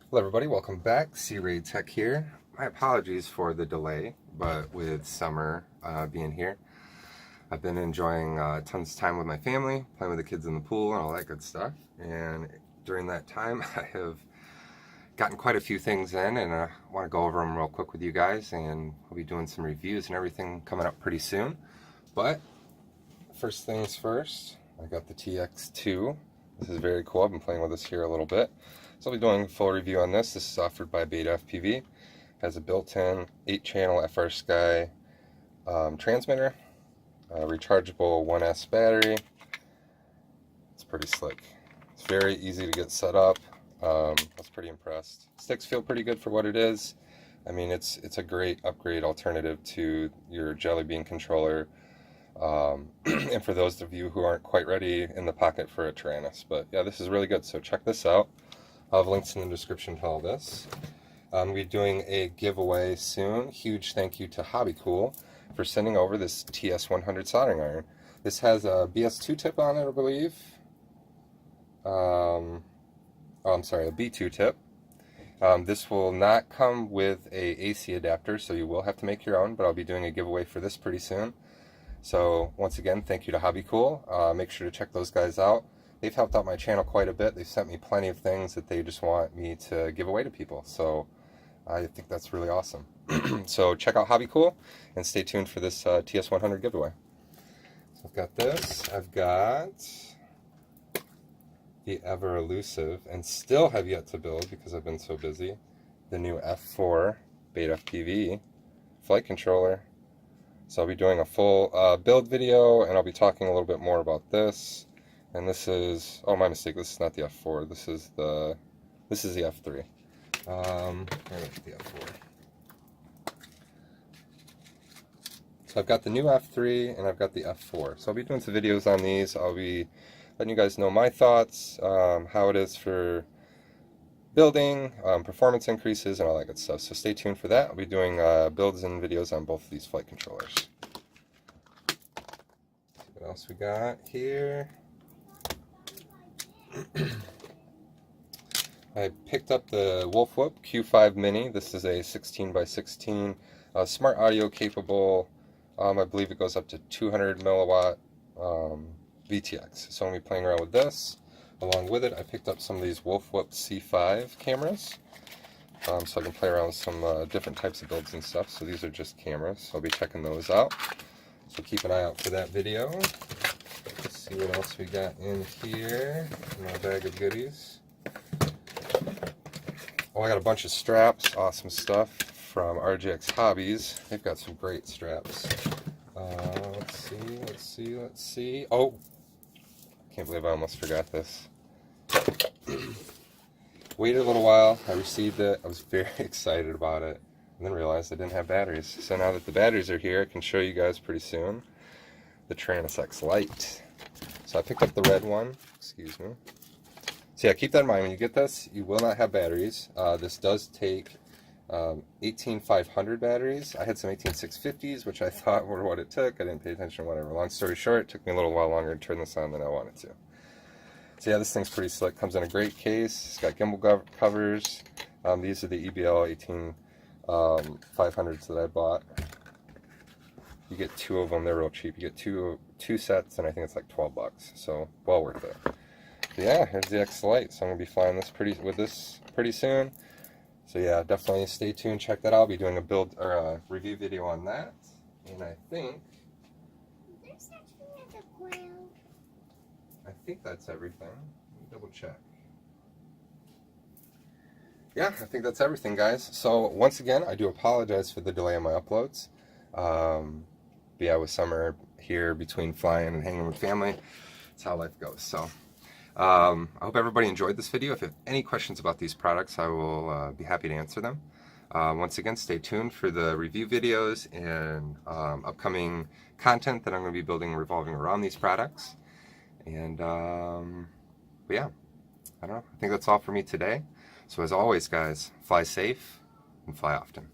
Hello everybody, welcome back. C-Ray Tech here. My apologies for the delay, but with summer being here, I've been enjoying tons of time with my family, playing with the kids in the pool and all that good stuff. And during that time, I have gotten quite a few things in, and I want to go over them real quick with you guys, and we'll be doing some reviews and everything coming up pretty soon. But first things first, I got the TX2. This is very cool. I've been playing with this here a little bit. So I'll be doing a full review on this. This is offered by BetaFPV. Has a built-in 8-channel Frsky transmitter, a rechargeable 1S battery. It's pretty slick. It's very easy to get set up. I was pretty impressed. Sticks feel pretty good for what it is. I mean, it's a great upgrade alternative to your Jelly Bean controller. And for those of you who aren't quite ready in the pocket for a Taranis. But yeah, this is really good, so check this out. I'll have links in the description to all this. We'll be doing a giveaway soon. Huge thank you to Hobbycool for sending over this TS100 soldering iron. This has a BS2 tip on it, I believe. Oh, I'm sorry, a B2 tip. This will not come with a AC adapter, so you will have to make your own, but I'll be doing a giveaway for this pretty soon. So once again, thank you to Hobbycool. Make sure to check those guys out. They've helped out my channel quite a bit. They've sent me plenty of things that they just want me to give away to people. So I think that's really awesome. So check out Hobbycool and stay tuned for this TS100 giveaway. So I've got this. I've got the ever elusive and still have yet to build because I've been so busy, the new F4 BetaFPV flight controller. So I'll be doing a full build video, and I'll be talking a little bit more about this. And this is, oh, my mistake, this is not the F4, this is the F3. Where is the F4? So I've got the new F3 and I've got the F4. So I'll be doing some videos on these. I'll be letting you guys know my thoughts, how it is for building, performance increases, and all that good stuff. So stay tuned for that. I'll be doing builds and videos on both of these flight controllers. What else we got here? I picked up the Wolfwhoop Q5 Mini. This is a 16x16 smart audio capable. I believe it goes up to 200 milliwatt VTX. So I'm going to be playing around with this. Along with it, I picked up some of these Wolfwhoop C5 cameras. So I can play around with some different types of builds and stuff. So these are just cameras. So I'll be checking those out. So keep an eye out for that video. Let's see what else we got in here in my bag of goodies. Oh, I got a bunch of straps, awesome stuff from RJX Hobbies. They've got some great straps. Let's see. Oh, I can't believe I almost forgot this. Waited a little while, I received it, I was very excited about it, and then realized I didn't have batteries. So now that the batteries are here, I can show you guys pretty soon the Taranis X Lite. So I picked up the red one, excuse me. So yeah, keep that in mind, when you get this, you will not have batteries. This does take 18500 batteries. I had some 18650s, which I thought were what it took. I didn't pay attention, whatever. Long story short, it took me a little while longer to turn this on than I wanted to. So yeah, this thing's pretty slick. Comes in a great case. It's got gimbal covers. These are the EBL 18500s that I bought. You get 2 of them. They're real cheap. You get two sets, and I think it's like 12 bucks. So well worth it. So yeah, here's the X Lite. So I'm gonna be flying this pretty soon. So yeah, definitely stay tuned. Check that out. I'll be doing a build or a review video on that. And I think that's everything. Let me double check. Yeah, I think that's everything, guys. So once again, I do apologize for the delay on my uploads. But yeah, with summer here between flying and hanging with family, it's how life goes. So I hope everybody enjoyed this video. If you have any questions about these products, I will be happy to answer them. Once again, stay tuned for the review videos and upcoming content that I'm going to be building revolving around these products. And but yeah, I don't know. I think that's all for me today. So as always, guys, fly safe and fly often.